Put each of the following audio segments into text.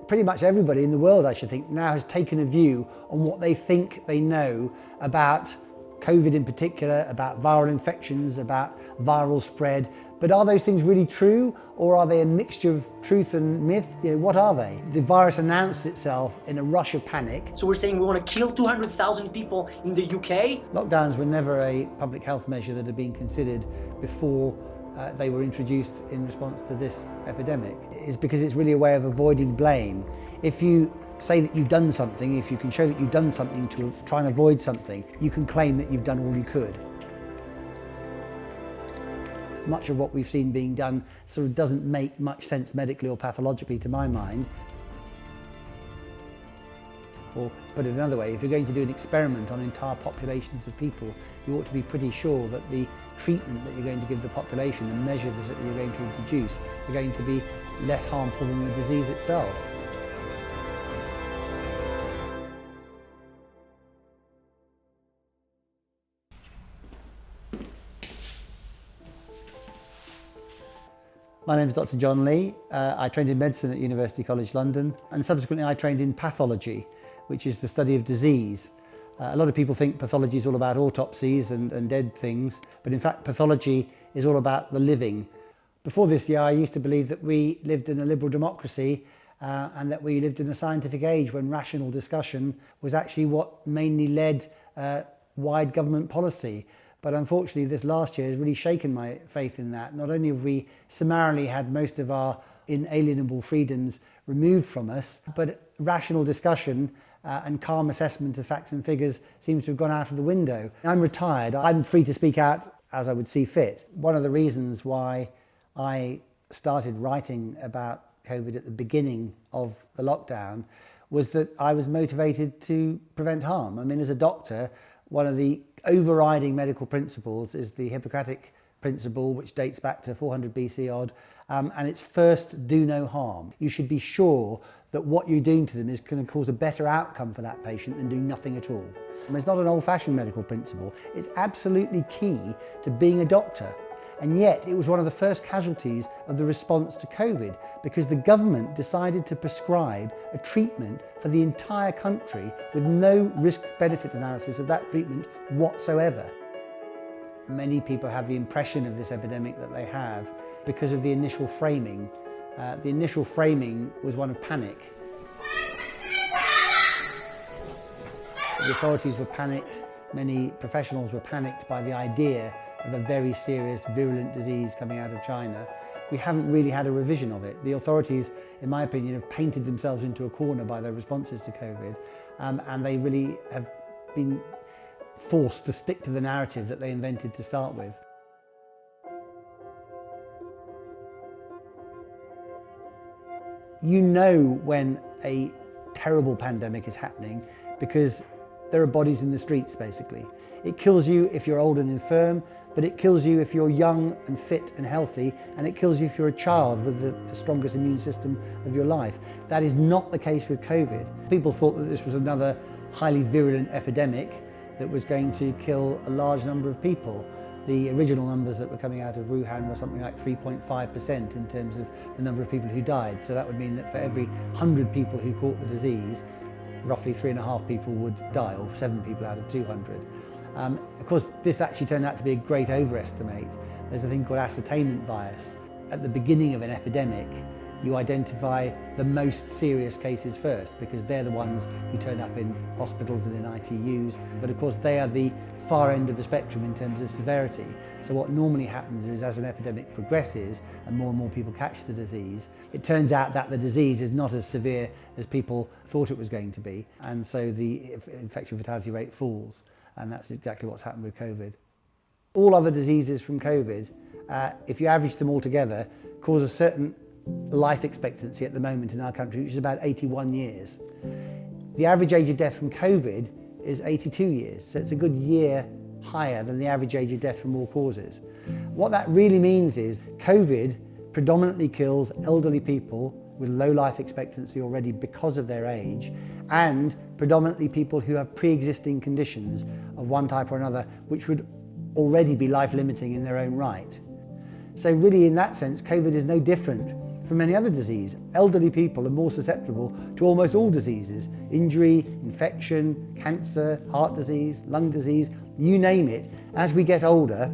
pretty much everybody in the world, I should think, now has taken a view on what they think they know about COVID in particular, about viral infections, about viral spread. But are those things really true, or are they a mixture of truth and myth? What are they? The virus announced itself in a rush of panic. So we're saying we want to kill 200,000 people in the UK? Lockdowns were never a public health measure that had been considered before they were introduced in response to this epidemic. It's because it's really a way of avoiding blame. If you say that you've done something, if you can show that you've done something to try and avoid something, you can claim that you've done all you could. Much of what we've seen being done sort of doesn't make much sense medically or pathologically to my mind. Or put it another way, if you're going to do an experiment on entire populations of people, you ought to be pretty sure that the treatment that you're going to give the population, the measures that you're going to introduce, are going to be less harmful than the disease itself. My name is Dr. John Lee. I trained in medicine at University College London, and subsequently I trained in pathology, which is the study of disease. A lot of people think pathology is all about autopsies and dead things, but in fact pathology is all about the living. Before this year I used to believe that we lived in a liberal democracy and that we lived in a scientific age when rational discussion was actually what mainly led wide government policy. But unfortunately, this last year has really shaken my faith in that. Not only have we summarily had most of our inalienable freedoms removed from us, but rational discussion and calm assessment of facts and figures seems to have gone out of the window. I'm retired. I'm free to speak out as I would see fit. One of the reasons why I started writing about COVID at the beginning of the lockdown was that I was motivated to prevent harm. I mean, as a doctor, one of the overriding medical principles is the Hippocratic principle, which dates back to 400 BC odd, and it's first do no harm. You should be sure that what you're doing to them is going to cause a better outcome for that patient than doing nothing at all. And it's not an old-fashioned medical principle. It's absolutely key to being a doctor. And yet it was one of the first casualties of the response to COVID, because the government decided to prescribe a treatment for the entire country with no risk-benefit analysis of that treatment whatsoever. Many people have the impression of this epidemic that they have because of the initial framing. The initial framing was one of panic. The authorities were panicked, many professionals were panicked by the idea of a very serious, virulent disease coming out of China. We haven't really had a revision of it. The authorities, in my opinion, have painted themselves into a corner by their responses to COVID, and they really have been forced to stick to the narrative that they invented to start with. You know when a terrible pandemic is happening because there are bodies in the streets, basically. It kills you if you're old and infirm, but it kills you if you're young and fit and healthy, and it kills you if you're a child with the strongest immune system of your life. That is not the case with COVID. People thought that this was another highly virulent epidemic that was going to kill a large number of people. The original numbers that were coming out of Wuhan were something like 3.5% in terms of the number of people who died. So that would mean that for every 100 people who caught the disease, roughly 3.5 people would die, or 7 people out of 200. Of course, this actually turned out to be a great overestimate. There's a thing called ascertainment bias. At the beginning of an epidemic, you identify the most serious cases first, because they're the ones who turn up in hospitals and in ITUs. But of course, they are the far end of the spectrum in terms of severity. So what normally happens is, as an epidemic progresses and more people catch the disease, it turns out that the disease is not as severe as people thought it was going to be. And so the infection fatality rate falls. And that's exactly what's happened with COVID. All other diseases from COVID, if you average them all together, cause a certain life expectancy at the moment in our country, which is about 81 years. The average age of death from COVID is 82 years, so it's a good year higher than the average age of death from all causes. What that really means is COVID predominantly kills elderly people with low life expectancy already because of their age, and predominantly people who have pre-existing conditions of one type or another, which would already be life-limiting in their own right. So really, in that sense, COVID is no different from for many other diseases. Elderly people are more susceptible to almost all diseases: injury, infection, cancer, heart disease, lung disease, you name it. As we get older,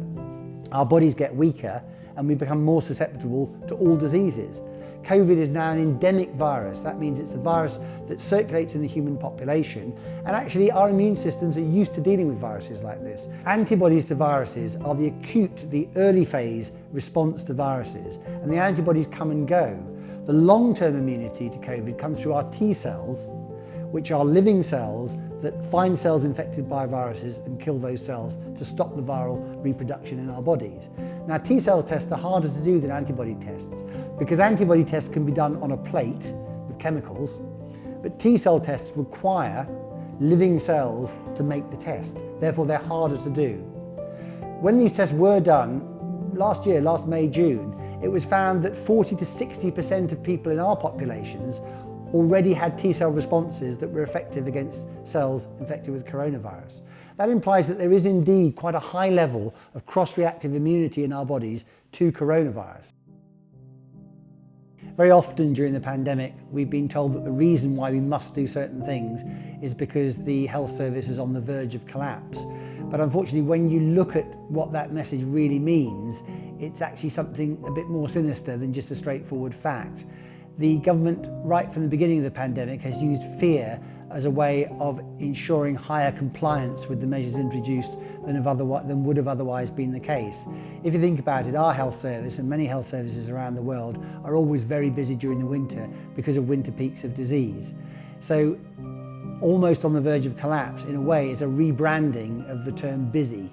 our bodies get weaker and we become more susceptible to all diseases. Covid is now an endemic virus. That means it's a virus that circulates in the human population, and actually our immune systems are used to dealing with viruses like this. Antibodies to viruses are the acute, the early phase response to viruses, and the antibodies come and go. The long-term immunity to Covid comes through our T cells, which are living cells that find cells infected by viruses and kill those cells to stop the viral reproduction in our bodies. Now, T cell tests are harder to do than antibody tests because antibody tests can be done on a plate with chemicals, but T cell tests require living cells to make the test. Therefore, they're harder to do. When these tests were done last year, last May, June, it was found that 40 to 60% of people in our populations already had T cell responses that were effective against cells infected with coronavirus. That implies that there is indeed quite a high level of cross-reactive immunity in our bodies to coronavirus. Very often during the pandemic, we've been told that the reason why we must do certain things is because the health service is on the verge of collapse. But unfortunately, when you look at what that message really means, it's actually something a bit more sinister than just a straightforward fact. The government, right from the beginning of the pandemic, has used fear as a way of ensuring higher compliance with the measures introduced than would have otherwise been the case. If you think about it, our health service and many health services around the world are always very busy during the winter because of winter peaks of disease. So almost on the verge of collapse, in a way, is a rebranding of the term busy.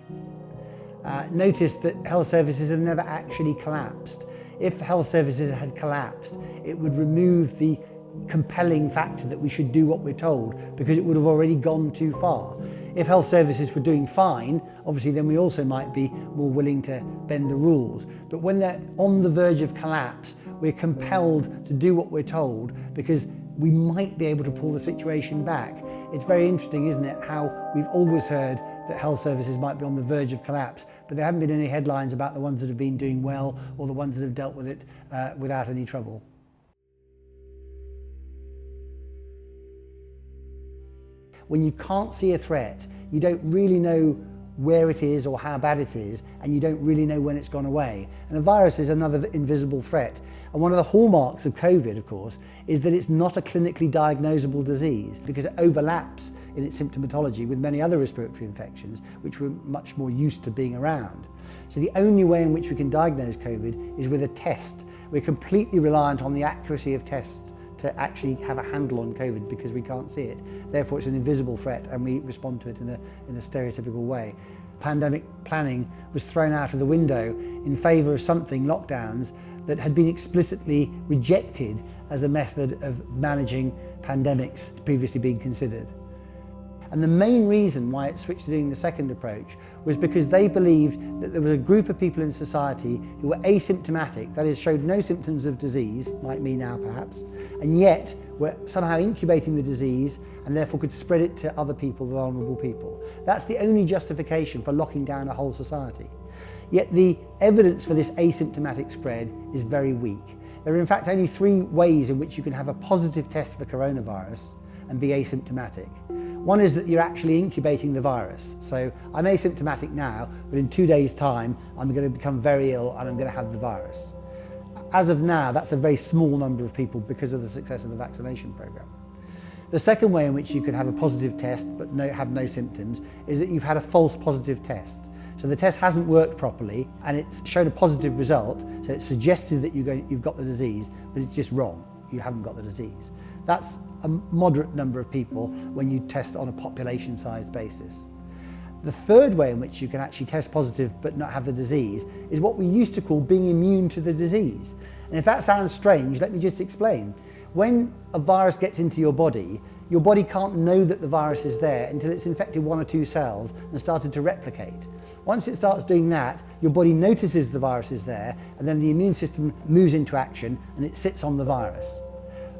Notice that health services have never actually collapsed. If health services had collapsed, it would remove the compelling factor that we should do what we're told, because it would have already gone too far. If health services were doing fine, obviously then we also might be more willing to bend the rules. But when they're on the verge of collapse, we're compelled to do what we're told because we might be able to pull the situation back. It's very interesting, isn't it, how we've always heard that health services might be on the verge of collapse, but there haven't been any headlines about the ones that have been doing well or the ones that have dealt with it without any trouble. When you can't see a threat, you don't really know where it is or how bad it is, and you don't really know when it's gone away. And a virus is another invisible threat. And one of the hallmarks of COVID, of course, is that it's not a clinically diagnosable disease because it overlaps in its symptomatology with many other respiratory infections, which we're much more used to being around. So the only way in which we can diagnose COVID is with a test. We're completely reliant on the accuracy of tests to actually have a handle on COVID because we can't see it. Therefore, it's an invisible threat and we respond to it in a stereotypical way. Pandemic planning was thrown out of the window in favour of something, lockdowns, that had been explicitly rejected as a method of managing pandemics previously being considered. And the main reason why it switched to doing the second approach was because they believed that there was a group of people in society who were asymptomatic, that is, showed no symptoms of disease, like me now perhaps, and yet were somehow incubating the disease and therefore could spread it to other people, vulnerable people. That's the only justification for locking down a whole society. Yet the evidence for this asymptomatic spread is very weak. There are in fact only 3 ways in which you can have a positive test for coronavirus and be asymptomatic. One is that you're actually incubating the virus. So I'm asymptomatic now, but in 2 days' time, I'm going to become very ill and I'm going to have the virus. As of now, that's a very small number of people because of the success of the vaccination program. The second way in which you can have a positive test but have no symptoms is that you've had a false positive test. So the test hasn't worked properly and it's shown a positive result, so it's suggested that you've got the disease, but it's just wrong. You haven't got the disease. That's a moderate number of people when you test on a population-sized basis. The third way in which you can actually test positive but not have the disease is what we used to call being immune to the disease. And if that sounds strange, let me just explain. When a virus gets into your body can't know that the virus is there until it's infected 1 or 2 cells and started to replicate. Once it starts doing that, your body notices the virus is there, and then the immune system moves into action and it sits on the virus.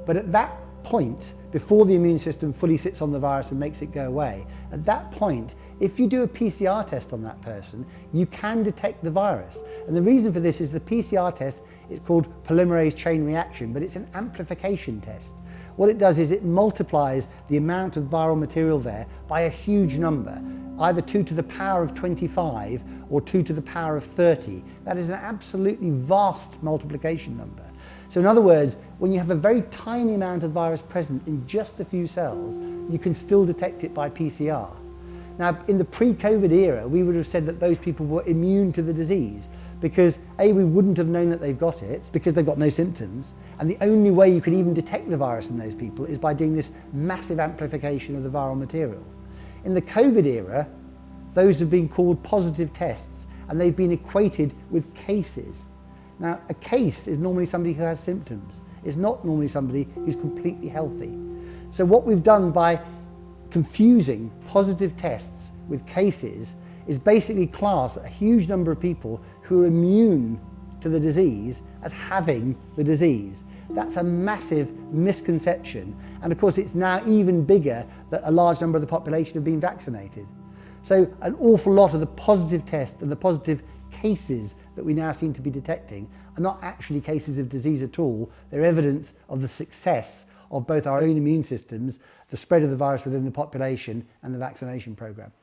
But at that point, before the immune system fully sits on the virus and makes it go away, at that point, if you do a PCR test on that person, you can detect the virus. And the reason for this is the PCR test It's called polymerase chain reaction, but it's an amplification test. What it does is it multiplies the amount of viral material there by a huge number, either 2 to the power of 25 or 2 to the power of 30. That is an absolutely vast multiplication number. So in other words, when you have a very tiny amount of virus present in just a few cells, you can still detect it by PCR. Now, in the pre-COVID era, we would have said that those people were immune to the disease because A, we wouldn't have known that they've got it because they've got no symptoms, and the only way you could even detect the virus in those people is by doing this massive amplification of the viral material. In the COVID era, those have been called positive tests, and they've been equated with cases. Now, a case is normally somebody who has symptoms. It's not normally somebody who's completely healthy. So what we've done by confusing positive tests with cases is basically class a huge number of people who are immune to the disease as having the disease. That's a massive misconception, and of course it's now even bigger that a large number of the population have been vaccinated. So an awful lot of the positive tests and the positive cases that we now seem to be detecting are not actually cases of disease at all. They're evidence of the success of both our own immune systems, the spread of the virus within the population, and the vaccination programme.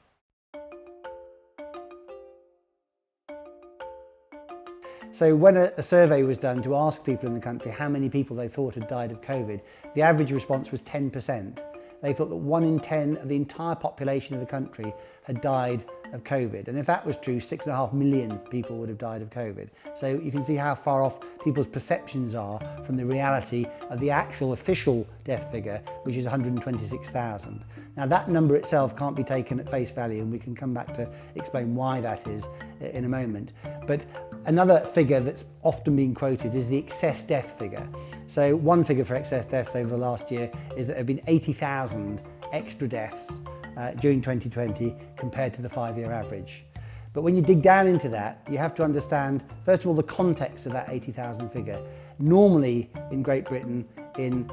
So when a survey was done to ask people in the country how many people they thought had died of COVID, the average response was 10%. They thought that 1 in 10 of the entire population of the country had died of COVID. And if that was true, 6.5 million people would have died of COVID. So you can see how far off people's perceptions are from the reality of the actual official death figure, which is 126,000. Now that number itself can't be taken at face value, and we can come back to explain why that is in a moment. But another figure that's often been quoted is the excess death figure. So one figure for excess deaths over the last year is that there have been 80,000 extra deaths during 2020 compared to the 5-year average. But when you dig down into that, you have to understand, first of all, the context of that 80,000 figure. Normally in Great Britain, in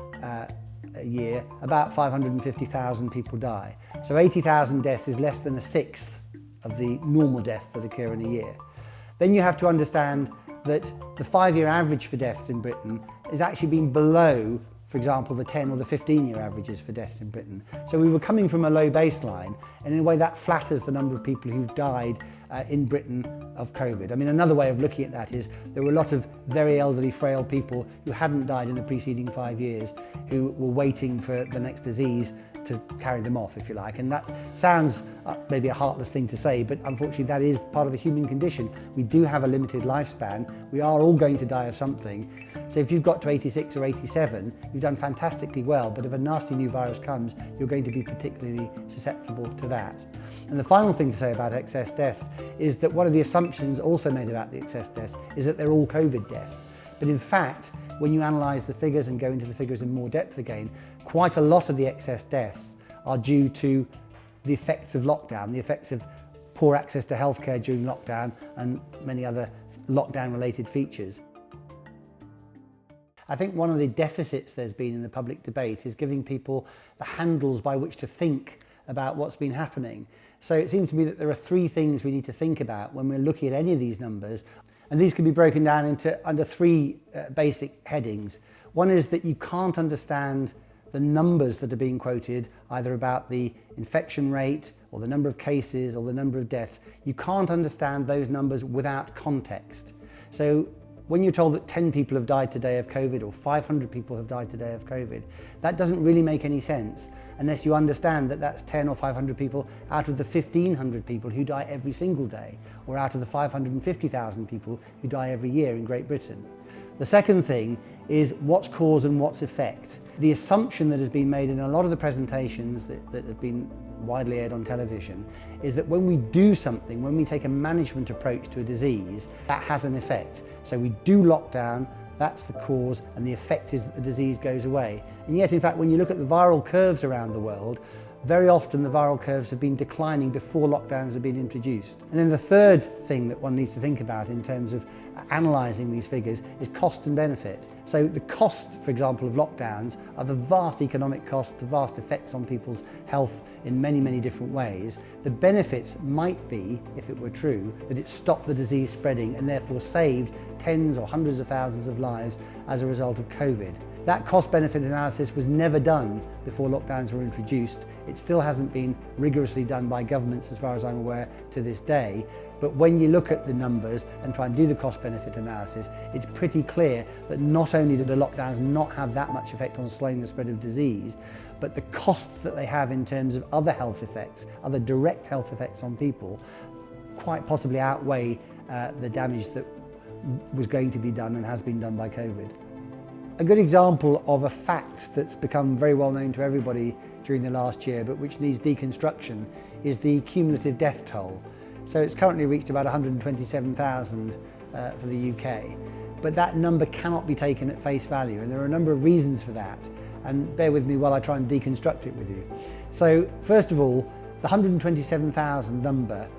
a year, about 550,000 people die. So 80,000 deaths is less than a sixth of the normal deaths that occur in a year. Then you have to understand that the 5-year average for deaths in Britain has actually been below, for example, the 10 or the 15-year averages for deaths in Britain. So we were coming from a low baseline, and in a way that flatters the number of people who've died in Britain of COVID. I mean, another way of looking at that is there were a lot of very elderly, frail people who hadn't died in the preceding 5 years who were waiting for the next disease to carry them off, if you like. And that sounds maybe a heartless thing to say, but unfortunately that is part of the human condition. We do have a limited lifespan. We are all going to die of something. So if you've got to 86 or 87, you've done fantastically well, but if a nasty new virus comes, you're going to be particularly susceptible to that. And the final thing to say about excess deaths is that one of the assumptions also made about the excess deaths is that they're all COVID deaths. But in fact, when you analyse the figures and go into the figures in more depth again, quite a lot of the excess deaths are due to the effects of lockdown, the effects of poor access to healthcare during lockdown and many other lockdown-related features. I think one of the deficits there's been in the public debate is giving people the handles by which to think about what's been happening. So it seems to me that there are 3 things we need to think about when we're looking at any of these numbers, and these can be broken down into under 3 basic headings. One is that you can't understand the numbers that are being quoted, either about the infection rate or the number of cases or the number of deaths. You can't understand those numbers without context. So when you're told that 10 people have died today of COVID or 500 people have died today of COVID, that doesn't really make any sense unless you understand that that's 10 or 500 people out of the 1,500 people who die every single day, or out of the 550,000 people who die every year in Great Britain. The second thing is what's cause and what's effect. The assumption that has been made in a lot of the presentations that have been widely aired on television is that when we do something, when we take a management approach to a disease, that has an effect. So we do lockdown, that's the cause, and the effect is that the disease goes away. And yet, in fact, when you look at the viral curves around the world, very often the viral curves have been declining before lockdowns have been introduced. And then the third thing that one needs to think about in terms of analysing these figures is cost and benefit. So the cost, for example, of lockdowns are the vast economic cost, the vast effects on people's health in many, many different ways. The benefits might be, if it were true, that it stopped the disease spreading and therefore saved tens or hundreds of thousands of lives as a result of COVID. That cost-benefit analysis was never done before lockdowns were introduced. It still hasn't been rigorously done by governments, as far as I'm aware, to this day. But when you look at the numbers and try and do the cost-benefit analysis, it's pretty clear that not only did the lockdowns not have that much effect on slowing the spread of disease, but the costs that they have in terms of other health effects, other direct health effects on people, quite possibly outweigh the damage that was going to be done and has been done by COVID. A good example of a fact that's become very well known to everybody during the last year, but which needs deconstruction, is the cumulative death toll. So it's currently reached about 127,000 for the UK, but that number cannot be taken at face value, and there are a number of reasons for that, and bear with me while I try and deconstruct it with you. So first of all, the 127,000 number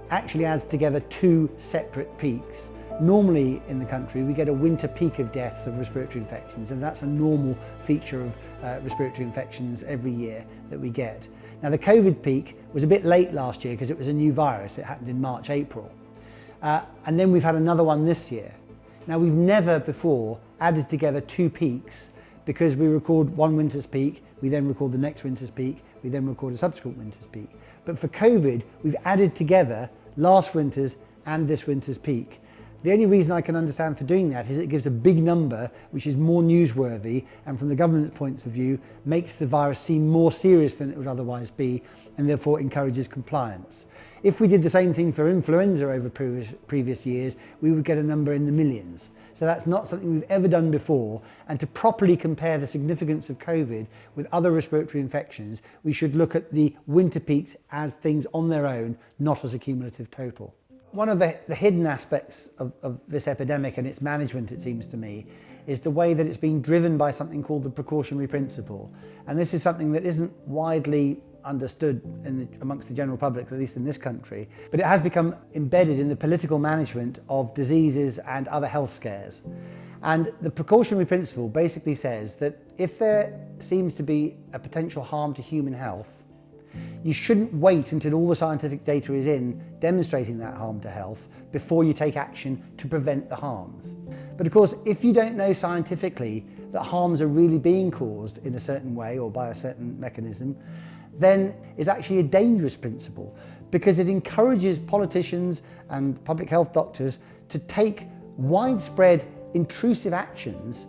actually adds together two separate peaks. Normally in the country we get a winter peak of deaths of respiratory infections, and that's a normal feature of respiratory infections every year that we get. Now the COVID peak was a bit late last year because it was a new virus. It happened in March, April. And then we've had another one this year. Now we've never before added together two peaks because we record one winter's peak, we then record the next winter's peak, we then record a subsequent winter's peak. But for COVID, we've added together last winter's and this winter's peak. The only reason I can understand for doing that is it gives a big number which is more newsworthy and from the government's point of view makes the virus seem more serious than it would otherwise be and therefore encourages compliance. If we did the same thing for influenza over previous years, we would get a number in the millions. So that's not something we've ever done before, and to properly compare the significance of COVID with other respiratory infections, we should look at the winter peaks as things on their own, not as a cumulative total. One of the hidden aspects of this epidemic and its management, it seems to me, is the way that it's being driven by something called the precautionary principle. And this is something that isn't widely understood amongst the general public, at least in this country, but it has become embedded in the political management of diseases and other health scares. And the precautionary principle basically says that if there seems to be a potential harm to human health, you shouldn't wait until all the scientific data is in demonstrating that harm to health before you take action to prevent the harms. But of course, if you don't know scientifically that harms are really being caused in a certain way or by a certain mechanism, then it's actually a dangerous principle because it encourages politicians and public health doctors to take widespread intrusive actions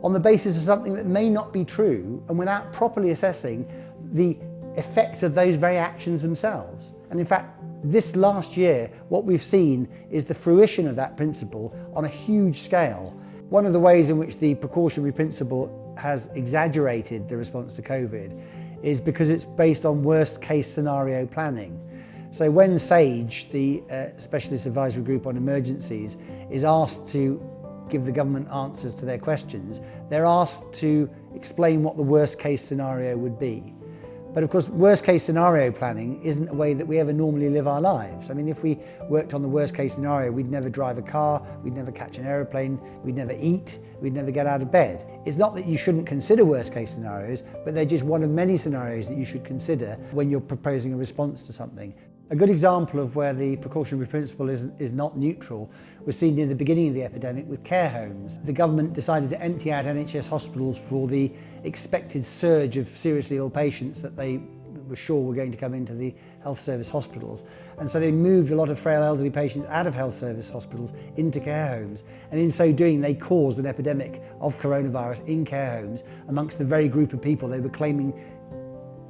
on the basis of something that may not be true and without properly assessing the effects of those very actions themselves. And in fact, this last year, what we've seen is the fruition of that principle on a huge scale. One of the ways in which the precautionary principle has exaggerated the response to COVID is because it's based on worst case scenario planning. So when SAGE, the Specialist Advisory Group on Emergencies, is asked to give the government answers to their questions, they're asked to explain what the worst case scenario would be. But of course, worst case scenario planning isn't a way that we ever normally live our lives. I mean, if we worked on the worst case scenario, we'd never drive a car, we'd never catch an aeroplane, we'd never eat, we'd never get out of bed. It's not that you shouldn't consider worst case scenarios, but they're just one of many scenarios that you should consider when you're proposing a response to something. A good example of where the precautionary principle is not neutral was seen near the beginning of the epidemic with care homes. The government decided to empty out NHS hospitals for the expected surge of seriously ill patients that they were sure were going to come into the health service hospitals. And so they moved a lot of frail elderly patients out of health service hospitals into care homes. And in so doing, they caused an epidemic of coronavirus in care homes amongst the very group of people they were claiming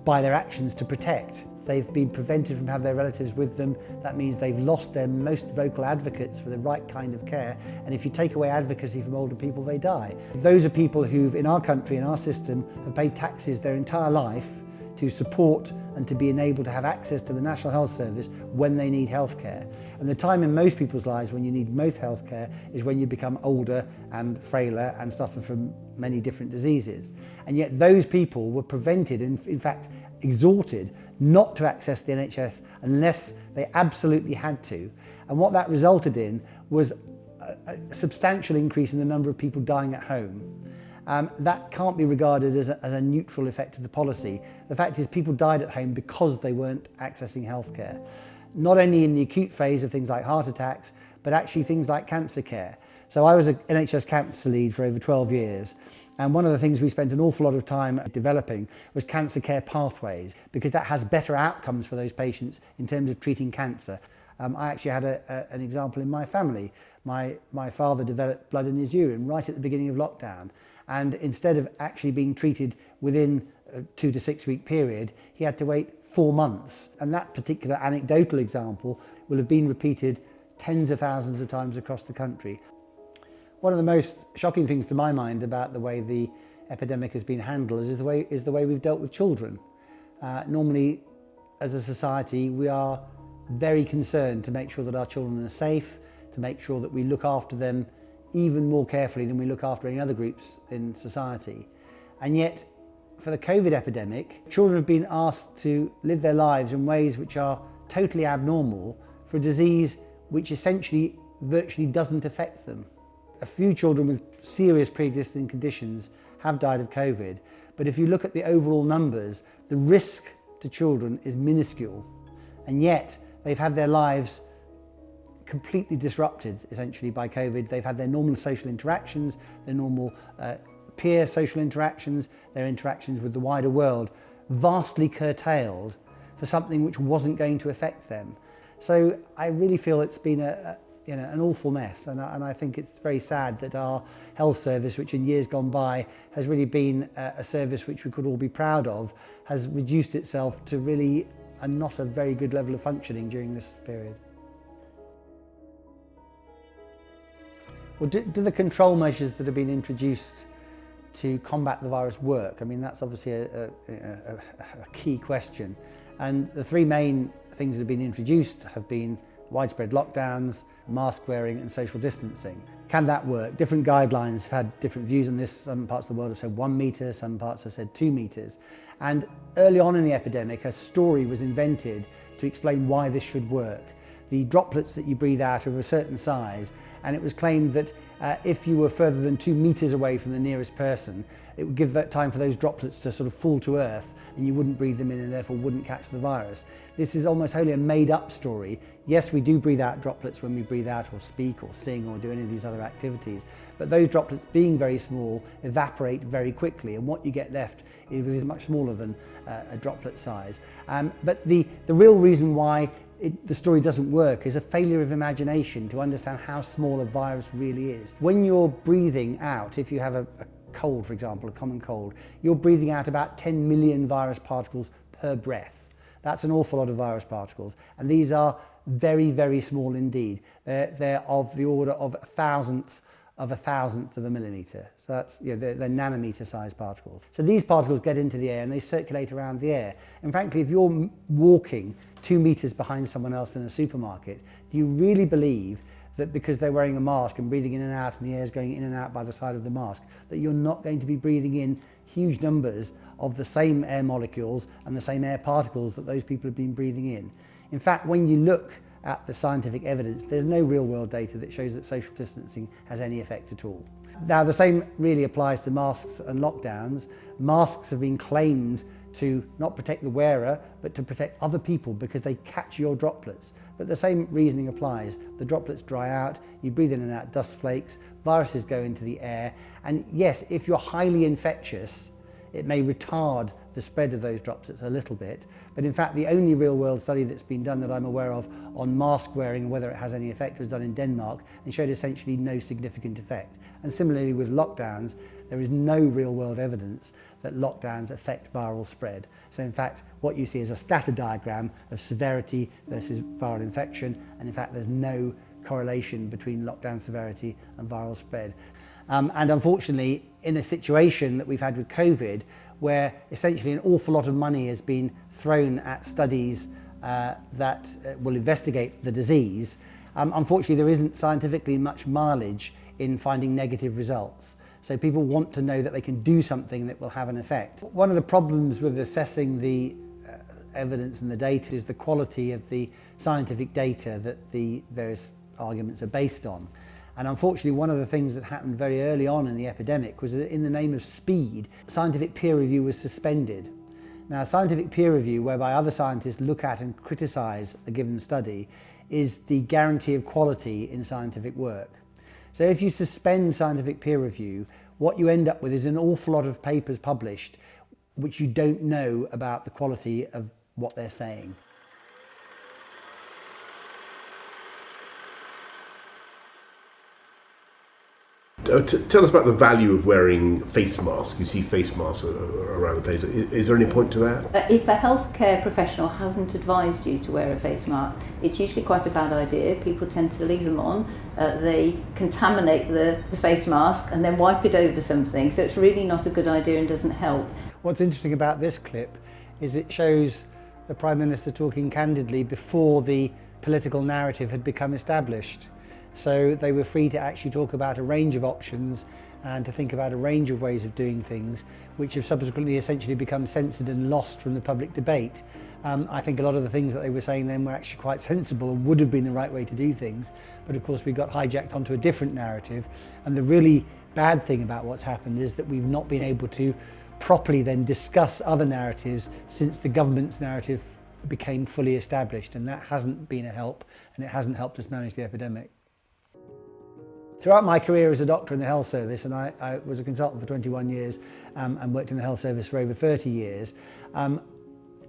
by their actions to protect. They've been prevented from having their relatives with them. That means they've lost their most vocal advocates for the right kind of care. And if you take away advocacy from older people, they die. Those are people who've, in our country, in our system, have paid taxes their entire life to support and to be enabled to have access to the National Health Service when they need healthcare. And the time in most people's lives when you need most healthcare is when you become older and frailer and suffer from many different diseases. And yet those people were prevented, and in fact exhorted, not to access the NHS unless they absolutely had to. And what that resulted in was a substantial increase in the number of people dying at home. That can't be regarded as a neutral effect of the policy. The fact is people died at home because they weren't accessing healthcare. Not only in the acute phase of things like heart attacks, but actually things like cancer care. So I was an NHS cancer lead for over 12 years. And one of the things we spent an awful lot of time developing was cancer care pathways, because that has better outcomes for those patients in terms of treating cancer. I actually had an example in my family. My father developed blood in his urine right at the beginning of lockdown. And instead of actually being treated within a 2 to 6 week period, he had to wait 4 months. And that particular anecdotal example will have been repeated tens of thousands of times across the country. One of the most shocking things to my mind about the way the epidemic has been handled is the way we've dealt with children. Normally, as a society, we are very concerned to make sure that our children are safe, to make sure that we look after them even more carefully than we look after any other groups in society. And yet, for the COVID epidemic, children have been asked to live their lives in ways which are totally abnormal for a disease which essentially virtually doesn't affect them. A few children with serious pre-existing conditions have died of COVID, but if you look at the overall numbers, the risk to children is minuscule, and yet they've had their lives completely disrupted essentially by COVID. They've had their normal social interactions, their normal peer social interactions, their interactions with the wider world vastly curtailed for something which wasn't going to affect them. So I really feel it's been an awful mess, and I think it's very sad that our health service, which in years gone by has really been a service which we could all be proud of, has reduced itself to really not a very good level of functioning during this period. Well, do the control measures that have been introduced to combat the virus work? I mean, that's obviously a key question. And the three main things that have been introduced have been widespread lockdowns, mask wearing and social distancing. Can that work? Different guidelines have had different views on this. Some parts of the world have said 1 metre, some parts have said 2 metres. And early on in the epidemic, a story was invented to explain why this should work. The droplets that you breathe out are of a certain size, and it was claimed that if you were further than 2 metres away from the nearest person, it would give that time for those droplets to sort of fall to earth and you wouldn't breathe them in and therefore wouldn't catch the virus. This is almost wholly a made-up story. Yes, we do breathe out droplets when we breathe out or speak or sing or do any of these other activities, but those droplets, being very small, evaporate very quickly, and what you get left is much smaller than a droplet size. But the real reason why the story doesn't work is a failure of imagination to understand how small a virus really is. When you're breathing out, if you have a cold, for example, a common cold, you're breathing out about 10 million virus particles per breath. That's an awful lot of virus particles, and these are very, very small indeed. They're of the order of a thousandth of a millimetre. So that's, they're nanometre-sized particles. So these particles get into the air and they circulate around the air. And frankly, if you're walking 2 metres behind someone else in a supermarket, do you really believe that because they're wearing a mask and breathing in and out and the air is going in and out by the side of the mask, that you're not going to be breathing in huge numbers of the same air molecules and the same air particles that those people have been breathing in? In fact, when you look at the scientific evidence, there's no real world data that shows that social distancing has any effect at all. Now, the same really applies to masks and lockdowns. Masks have been claimed to not protect the wearer, but to protect other people because they catch your droplets. But the same reasoning applies. The droplets dry out, you breathe in and out dust flakes, viruses go into the air, and yes, if you're highly infectious, it may retard the spread of those droplets a little bit, but in fact the only real world study that's been done that I'm aware of on mask wearing and whether it has any effect was done in Denmark and showed essentially no significant effect. And similarly with lockdowns, there is no real world evidence that lockdowns affect viral spread. So in fact what you see is a scatter diagram of severity versus viral infection, and in fact there's no correlation between lockdown severity and viral spread. And unfortunately, in a situation that we've had with COVID, where essentially an awful lot of money has been thrown at studies that will investigate the disease, unfortunately there isn't scientifically much mileage in finding negative results. So people want to know that they can do something that will have an effect. One of the problems with assessing the evidence and the data is the quality of the scientific data that the various arguments are based on. And unfortunately, one of the things that happened very early on in the epidemic was that in the name of speed, scientific peer review was suspended. Now, scientific peer review, whereby other scientists look at and criticise a given study, is the guarantee of quality in scientific work. So if you suspend scientific peer review, what you end up with is an awful lot of papers published which you don't know about the quality of what they're saying. Tell us about the value of wearing face masks. You see face masks around the place. Is there any point to that? If a healthcare professional hasn't advised you to wear a face mask, it's usually quite a bad idea. People tend to leave them on. They contaminate the face mask and then wipe it over something. So it's really not a good idea and doesn't help. What's interesting about this clip is it shows the Prime Minister talking candidly before the political narrative had become established. So they were free to actually talk about a range of options and to think about a range of ways of doing things, which have subsequently essentially become censored and lost from the public debate. I think a lot of the things that they were saying then were actually quite sensible and would have been the right way to do things. But of course we got hijacked onto a different narrative. And the really bad thing about what's happened is that we've not been able to properly then discuss other narratives since the government's narrative became fully established. And that hasn't been a help, and it hasn't helped us manage the epidemic. Throughout my career as a doctor in the health service, and I was a consultant for 21 years and worked in the health service for over 30 years,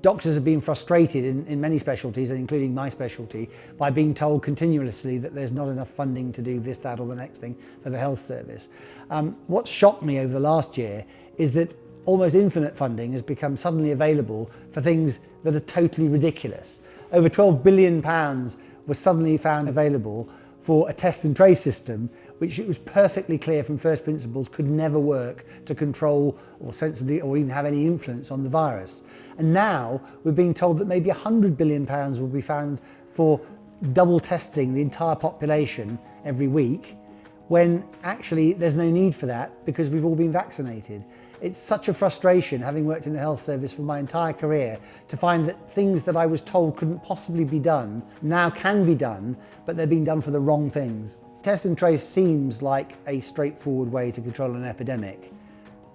doctors have been frustrated in many specialties, and including my specialty, by being told continuously that there's not enough funding to do this, that or the next thing for the health service. What shocked me over the last year is that almost infinite funding has become suddenly available for things that are totally ridiculous. Over £12 billion was suddenly found available for a test and trace system, which it was perfectly clear from first principles could never work to control or sensibly or even have any influence on the virus. And now we're being told that maybe £100 billion will be found for double testing the entire population every week, when actually there's no need for that because we've all been vaccinated. It's such a frustration, having worked in the health service for my entire career, to find that things that I was told couldn't possibly be done now can be done, but they're being done for the wrong things. Test and trace seems like a straightforward way to control an epidemic.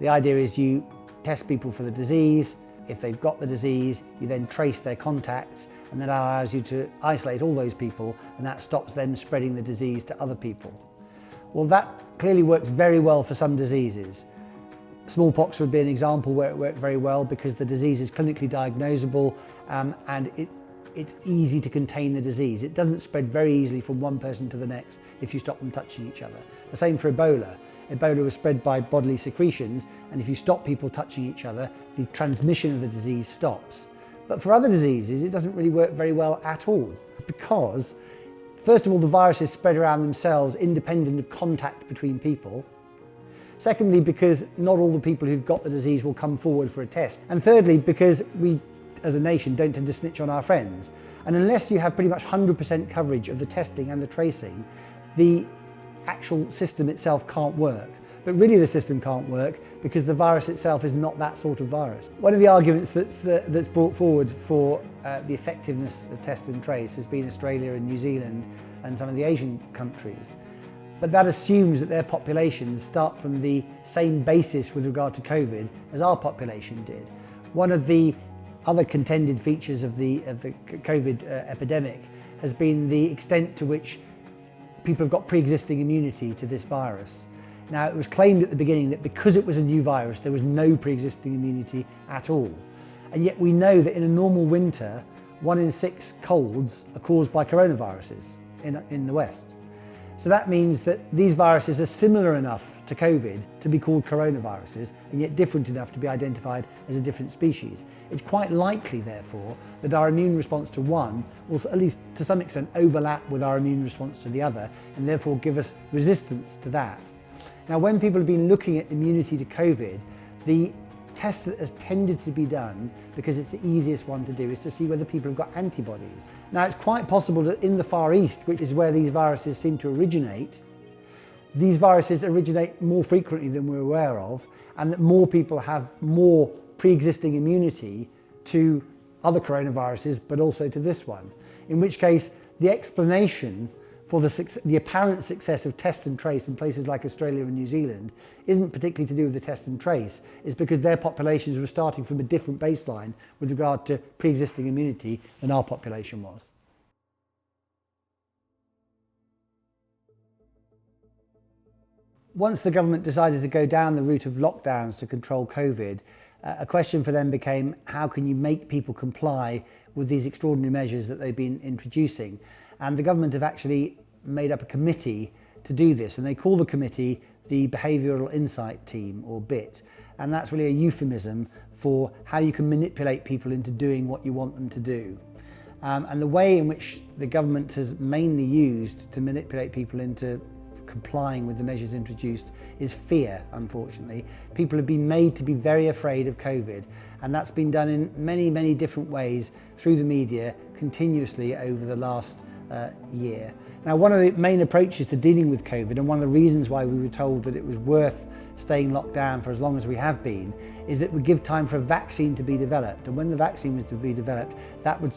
The idea is you test people for the disease. If they've got the disease, you then trace their contacts, and that allows you to isolate all those people, and that stops them spreading the disease to other people. Well, that clearly works very well for some diseases. Smallpox would be an example where it worked very well because the disease is clinically diagnosable and it's easy to contain the disease. It doesn't spread very easily from one person to the next if you stop them touching each other. The same for Ebola. Ebola was spread by bodily secretions, and if you stop people touching each other, the transmission of the disease stops. But for other diseases, it doesn't really work very well at all because, first of all, the viruses spread around themselves independent of contact between people. Secondly, because not all the people who've got the disease will come forward for a test. And thirdly, because we, as a nation, don't tend to snitch on our friends. And unless you have pretty much 100% coverage of the testing and the tracing, the actual system itself can't work. But really the system can't work because the virus itself is not that sort of virus. One of the arguments that's brought forward for the effectiveness of test and trace has been Australia and New Zealand and some of the Asian countries. But that assumes that their populations start from the same basis with regard to COVID as our population did. One of the other contended features of the COVID epidemic has been the extent to which people have got pre-existing immunity to this virus. Now, it was claimed at the beginning that because it was a new virus, there was no pre-existing immunity at all. And yet we know that in a normal winter, 1 in 6 colds are caused by coronaviruses in the West. So that means that these viruses are similar enough to COVID to be called coronaviruses, and yet different enough to be identified as a different species. It's quite likely, therefore, that our immune response to one will, at least to some extent, overlap with our immune response to the other, and therefore give us resistance to that. Now, when people have been looking at immunity to COVID, the test that has tended to be done, because it's the easiest one to do, is to see whether people have got antibodies. Now, it's quite possible that in the Far East, which is where these viruses seem to originate, these viruses originate more frequently than we're aware of, and that more people have more pre-existing immunity to other coronaviruses, but also to this one. In which case, the explanation for the apparent success of test and trace in places like Australia and New Zealand isn't particularly to do with the test and trace. It's because their populations were starting from a different baseline with regard to pre-existing immunity than our population was. Once the government decided to go down the route of lockdowns to control COVID, a question for them became, how can you make people comply with these extraordinary measures that they've been introducing? And the government have actually made up a committee to do this, and they call the committee the Behavioural Insight Team, or BIT. And that's really a euphemism for how you can manipulate people into doing what you want them to do. And the way in which the government has mainly used to manipulate people into complying with the measures introduced is fear, unfortunately. People have been made to be very afraid of COVID, and that's been done in many, many different ways through the media continuously over the last year. Now, one of the main approaches to dealing with COVID, and one of the reasons why we were told that it was worth staying locked down for as long as we have been, is that it would give time for a vaccine to be developed. And when the vaccine was to be developed, that would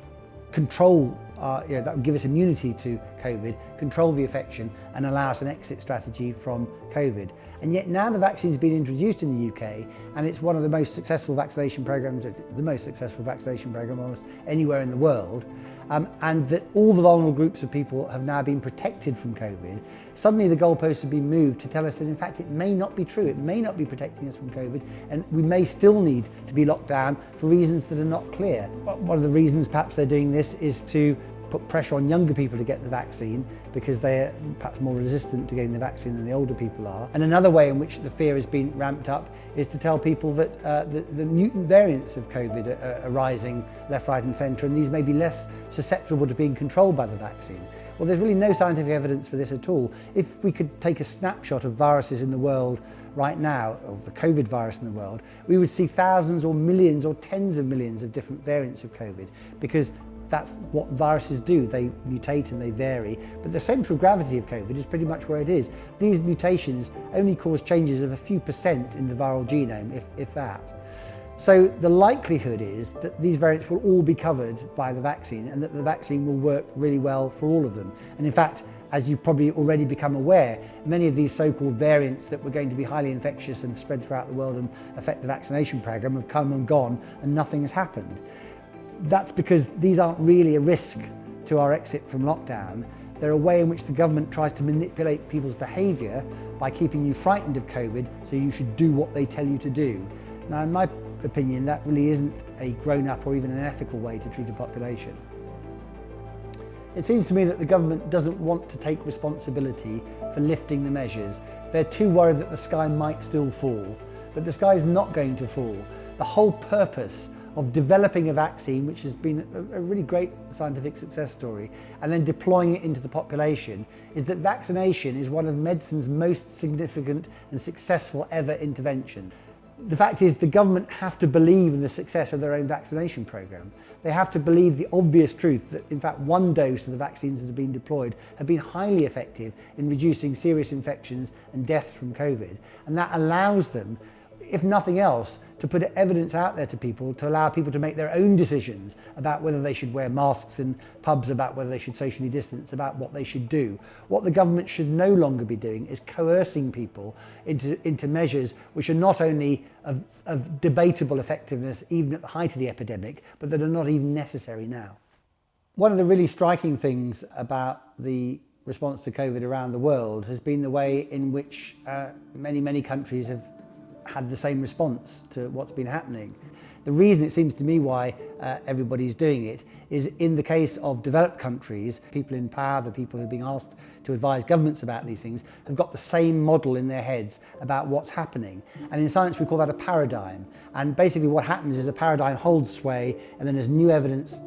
control, that would give us immunity to COVID, control the infection, and allow us an exit strategy from COVID. And yet now the vaccine's been introduced in the UK, and it's one of the most successful vaccination programs, the most successful vaccination program almost anywhere in the world, and that all the vulnerable groups of people have now been protected from COVID. Suddenly the goalposts have been moved to tell us that in fact it may not be true, it may not be protecting us from COVID, and we may still need to be locked down for reasons that are not clear. One of the reasons perhaps they're doing this is to put pressure on younger people to get the vaccine because they're perhaps more resistant to getting the vaccine than the older people are. And another way in which the fear has been ramped up is to tell people that the mutant variants of COVID are rising left, right and centre, and these may be less susceptible to being controlled by the vaccine. Well, there's really no scientific evidence for this at all. If we could take a snapshot of viruses in the world right now, of the COVID virus in the world, we would see thousands or millions or tens of millions of different variants of COVID, because that's what viruses do. They mutate and they vary, but the central gravity of COVID is pretty much where it is. These mutations only cause changes of a few percent in the viral genome, if that. So the likelihood is that these variants will all be covered by the vaccine, and that the vaccine will work really well for all of them. And in fact, as you've probably already become aware, many of these so-called variants that were going to be highly infectious and spread throughout the world and affect the vaccination program have come and gone, and nothing has happened. That's because these aren't really a risk to our exit from lockdown. They're a way in which the government tries to manipulate people's behaviour by keeping you frightened of COVID, so you should do what they tell you to do. Now, in my opinion, that really isn't a grown-up or even an ethical way to treat a population. It seems to me that the government doesn't want to take responsibility for lifting the measures. They're too worried that the sky might still fall, but the sky is not going to fall. The whole purpose of developing a vaccine, which has been a really great scientific success story, and then deploying it into the population, is that vaccination is one of medicine's most significant and successful ever intervention. The fact is, the government have to believe in the success of their own vaccination program. They have to believe the obvious truth that, in fact, one dose of the vaccines that have been deployed have been highly effective in reducing serious infections and deaths from COVID. And that allows them, if nothing else, to put evidence out there to people, to allow people to make their own decisions about whether they should wear masks in pubs, about whether they should socially distance, about what they should do. What the government should no longer be doing is coercing people into measures which are not only of debatable effectiveness even at the height of the epidemic, but that are not even necessary now. One of the really striking things about the response to COVID around the world has been the way in which many countries have had the same response to what's been happening. The reason it seems to me why everybody's doing it is, in the case of developed countries, people in power, the people who are being asked to advise governments about these things, have got the same model in their heads about what's happening. And in science we call that a paradigm. And basically what happens is a paradigm holds sway, and then as new evidence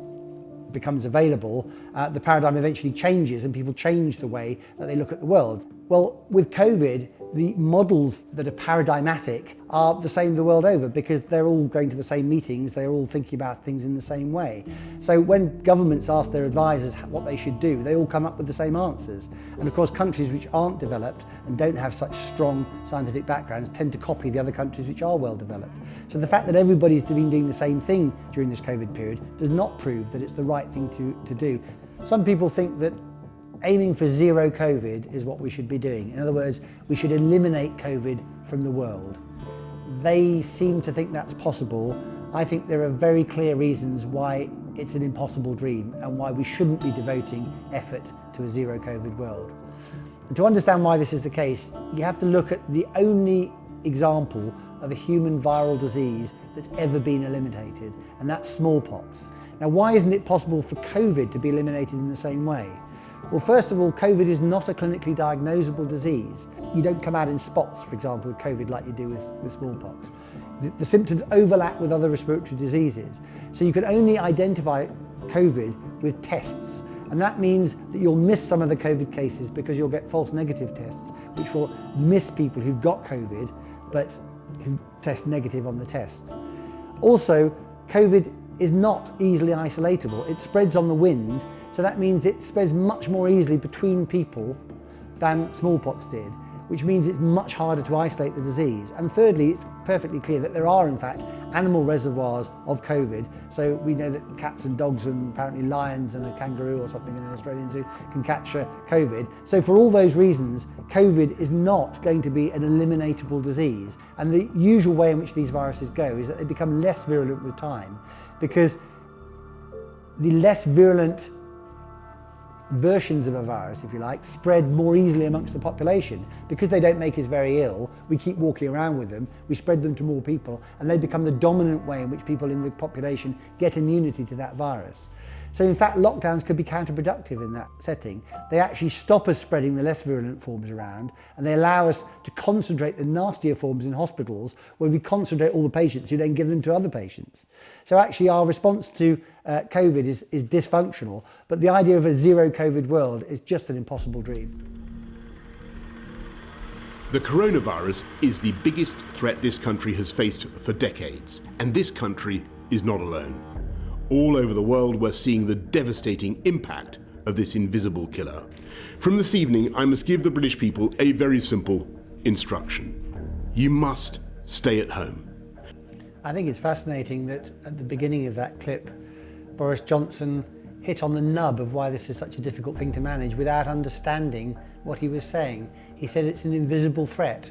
becomes available, the paradigm eventually changes and people change the way that they look at the world. Well, with COVID, the models that are paradigmatic are the same the world over because they're all going to the same meetings, they're all thinking about things in the same way. So when governments ask their advisors what they should do, they all come up with the same answers. And of course, countries which aren't developed and don't have such strong scientific backgrounds tend to copy the other countries which are well developed. So the fact that everybody's been doing the same thing during this COVID period does not prove that it's the right thing to do. Some people think that aiming for zero COVID is what we should be doing. In other words, we should eliminate COVID from the world. They seem to think that's possible. I think there are very clear reasons why it's an impossible dream and why we shouldn't be devoting effort to a zero COVID world. And to understand why this is the case, you have to look at the only example of a human viral disease that's ever been eliminated, and that's smallpox. Now, why isn't it possible for COVID to be eliminated in the same way? Well, first of all, COVID is not a clinically diagnosable disease. You don't come out in spots, for example, with COVID like you do with smallpox. The symptoms overlap with other respiratory diseases. So you can only identify COVID with tests. And that means that you'll miss some of the COVID cases because you'll get false negative tests, which will miss people who've got COVID, but who test negative on the test. Also, COVID is not easily isolatable. It spreads on the wind. So that means it spreads much more easily between people than smallpox did, which means it's much harder to isolate the disease. And thirdly, it's perfectly clear that there are in fact animal reservoirs of COVID. So we know that cats and dogs and apparently lions and a kangaroo or something in an Australian zoo can catch COVID. So for all those reasons, COVID is not going to be an eliminatable disease. And the usual way in which these viruses go is that they become less virulent with time, because the less virulent versions of a virus, if you like, spread more easily amongst the population. Because they don't make us very ill, we keep walking around with them, we spread them to more people, and they become the dominant way in which people in the population get immunity to that virus. So in fact, lockdowns could be counterproductive in that setting. They actually stop us spreading the less virulent forms around, and they allow us to concentrate the nastier forms in hospitals, where we concentrate all the patients who then give them to other patients. So actually our response to COVID is dysfunctional, but the idea of a zero COVID world is just an impossible dream. The coronavirus is the biggest threat this country has faced for decades, and this country is not alone. All over the world, we're seeing the devastating impact of this invisible killer. From this evening, I must give the British people a very simple instruction. You must stay at home. I think it's fascinating that at the beginning of that clip, Boris Johnson hit on the nub of why this is such a difficult thing to manage without understanding what he was saying. He said it's an invisible threat.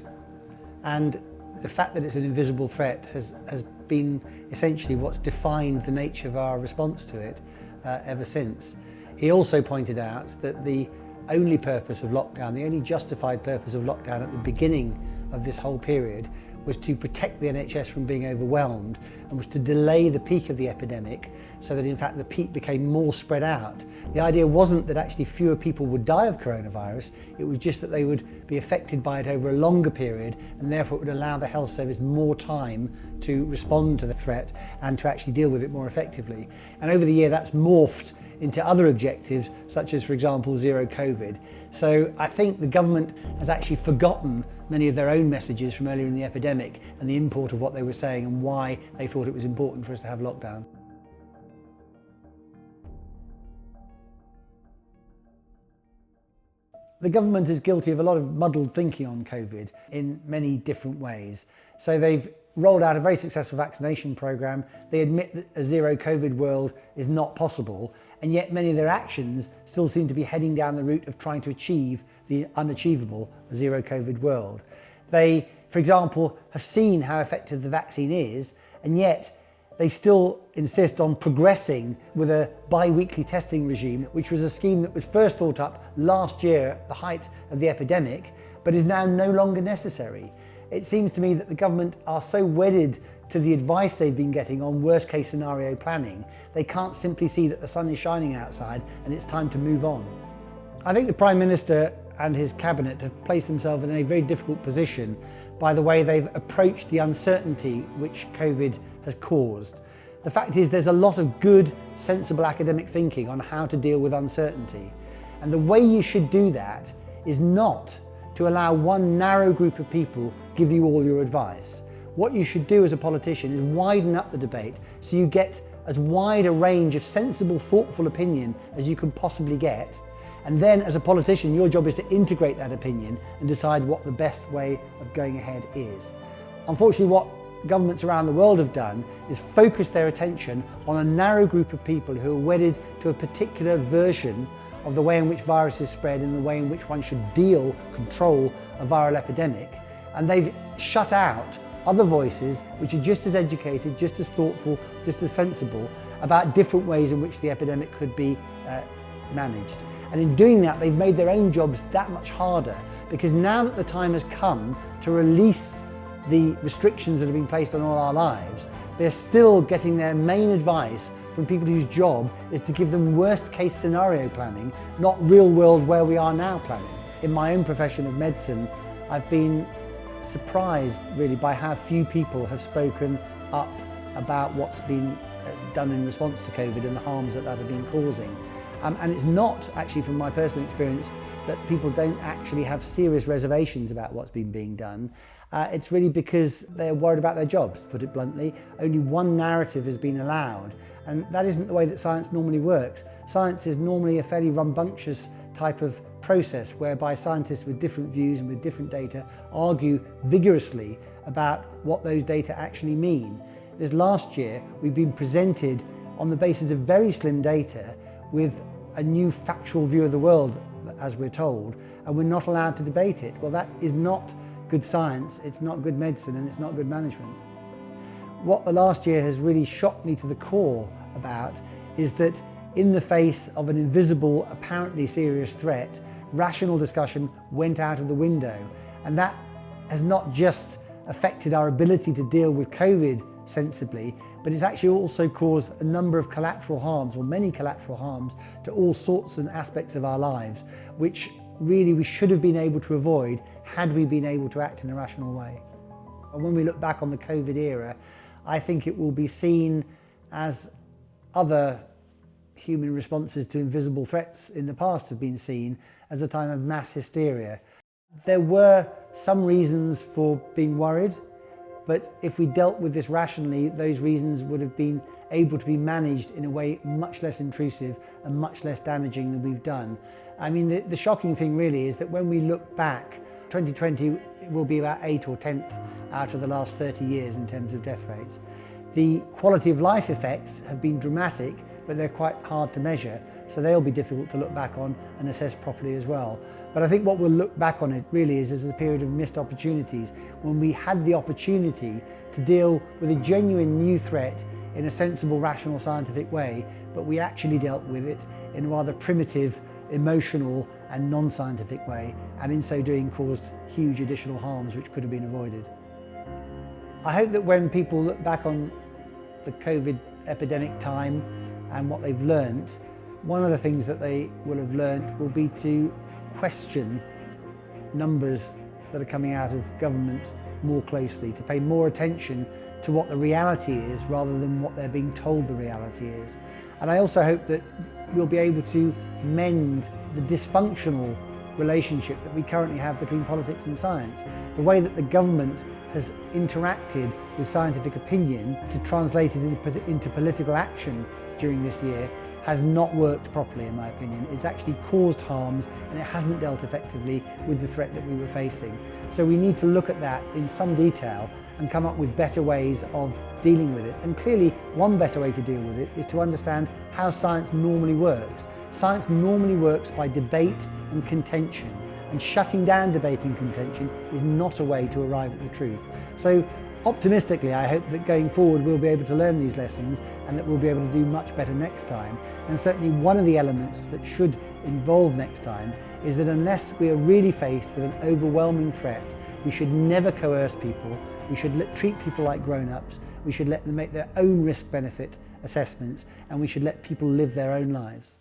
And the fact that it's an invisible threat has been essentially what's defined the nature of our response to it ever since. He also pointed out that the only purpose of lockdown, the only justified purpose of lockdown at the beginning of this whole period was to protect the NHS from being overwhelmed, and was to delay the peak of the epidemic so that in fact the peak became more spread out. The idea wasn't that actually fewer people would die of coronavirus, it was just that they would be affected by it over a longer period, and therefore it would allow the health service more time to respond to the threat and to actually deal with it more effectively. And over the year that's morphed into other objectives, such as, for example, zero COVID. So I think the government has actually forgotten many of their own messages from earlier in the epidemic and the import of what they were saying and why they thought it was important for us to have lockdown. The government is guilty of a lot of muddled thinking on COVID in many different ways. So they've rolled out a very successful vaccination programme. They admit that a zero COVID world is not possible, and yet many of their actions still seem to be heading down the route of trying to achieve the unachievable zero COVID world. They, for example, have seen how effective the vaccine is, and yet they still insist on progressing with a bi-weekly testing regime, which was a scheme that was first thought up last year at the height of the epidemic, but is now no longer necessary. It seems to me that the government are so wedded to the advice they've been getting on worst case scenario planning, they can't simply see that the sun is shining outside and it's time to move on. I think the Prime Minister and his cabinet have placed themselves in a very difficult position by the way they've approached the uncertainty which COVID has caused. The fact is there's a lot of good, sensible academic thinking on how to deal with uncertainty. And the way you should do that is not to allow one narrow group of people give you all your advice. What you should do as a politician is widen up the debate so you get as wide a range of sensible, thoughtful opinion as you can possibly get. And then as a politician, your job is to integrate that opinion and decide what the best way of going ahead is. Unfortunately, what governments around the world have done is focus their attention on a narrow group of people who are wedded to a particular version of the way in which viruses spread and the way in which one should control a viral epidemic. And they've shut out other voices which are just as educated, just as thoughtful, just as sensible about different ways in which the epidemic could be managed. And in doing that, they've made their own jobs that much harder, because now that the time has come to release the restrictions that have been placed on all our lives, they're still getting their main advice from people whose job is to give them worst case scenario planning, not real world where we are now planning. In my own profession of medicine, I've been surprised really by how few people have spoken up about what's been done in response to COVID and the harms that have been causing. And it's not actually, from my personal experience, that people don't actually have serious reservations about what's been being done. It's really because they're worried about their jobs, to put it bluntly. Only one narrative has been allowed, and that isn't the way that science normally works. Science is normally a fairly rambunctious type of process whereby scientists with different views and with different data argue vigorously about what those data actually mean. This last year, we've been presented on the basis of very slim data with a new factual view of the world, as we're told, and we're not allowed to debate it. Well, that is not good science, it's not good medicine, and it's not good management. What the last year has really shocked me to the core about is that in the face of an invisible, apparently serious threat, rational discussion went out of the window. And that has not just affected our ability to deal with COVID sensibly, but it's actually also caused a number of collateral harms, or many collateral harms, to all sorts and aspects of our lives, which really we should have been able to avoid had we been able to act in a rational way. And when we look back on the COVID era, I think it will be seen as other human responses to invisible threats in the past have been seen, as a time of mass hysteria. There were some reasons for being worried, but if we dealt with this rationally, those reasons would have been able to be managed in a way much less intrusive and much less damaging than we've done. I mean, the shocking thing really is that when we look back, 2020 will be about 8th or 10th out of the last 30 years in terms of death rates. The quality of life effects have been dramatic, but they're quite hard to measure, so they'll be difficult to look back on and assess properly as well. But I think what we'll look back on it really is as a period of missed opportunities, when we had the opportunity to deal with a genuine new threat in a sensible, rational, scientific way, but we actually dealt with it in a rather primitive, emotional and non-scientific way, and in so doing caused huge additional harms which could have been avoided. I hope that when people look back on the COVID epidemic time and what they've learnt, one of the things that they will have learnt will be to question numbers that are coming out of government more closely, to pay more attention to what the reality is rather than what they're being told the reality is. And I also hope that we'll be able to mend the dysfunctional relationship that we currently have between politics and science. The way that the government has interacted with scientific opinion to translate it into political action during this year has not worked properly, in my opinion. It's actually caused harms, and it hasn't dealt effectively with the threat that we were facing. So we need to look at that in some detail and come up with better ways of dealing with it. And clearly, one better way to deal with it is to understand how science normally works. Science normally works by debate and contention, and shutting down debate and contention is not a way to arrive at the truth. So optimistically, I hope that going forward we'll be able to learn these lessons and that we'll be able to do much better next time. And certainly one of the elements that should involve next time is that unless we are really faced with an overwhelming threat, we should never coerce people. We should treat people like grown-ups. We should let them make their own risk-benefit assessments, and we should let people live their own lives.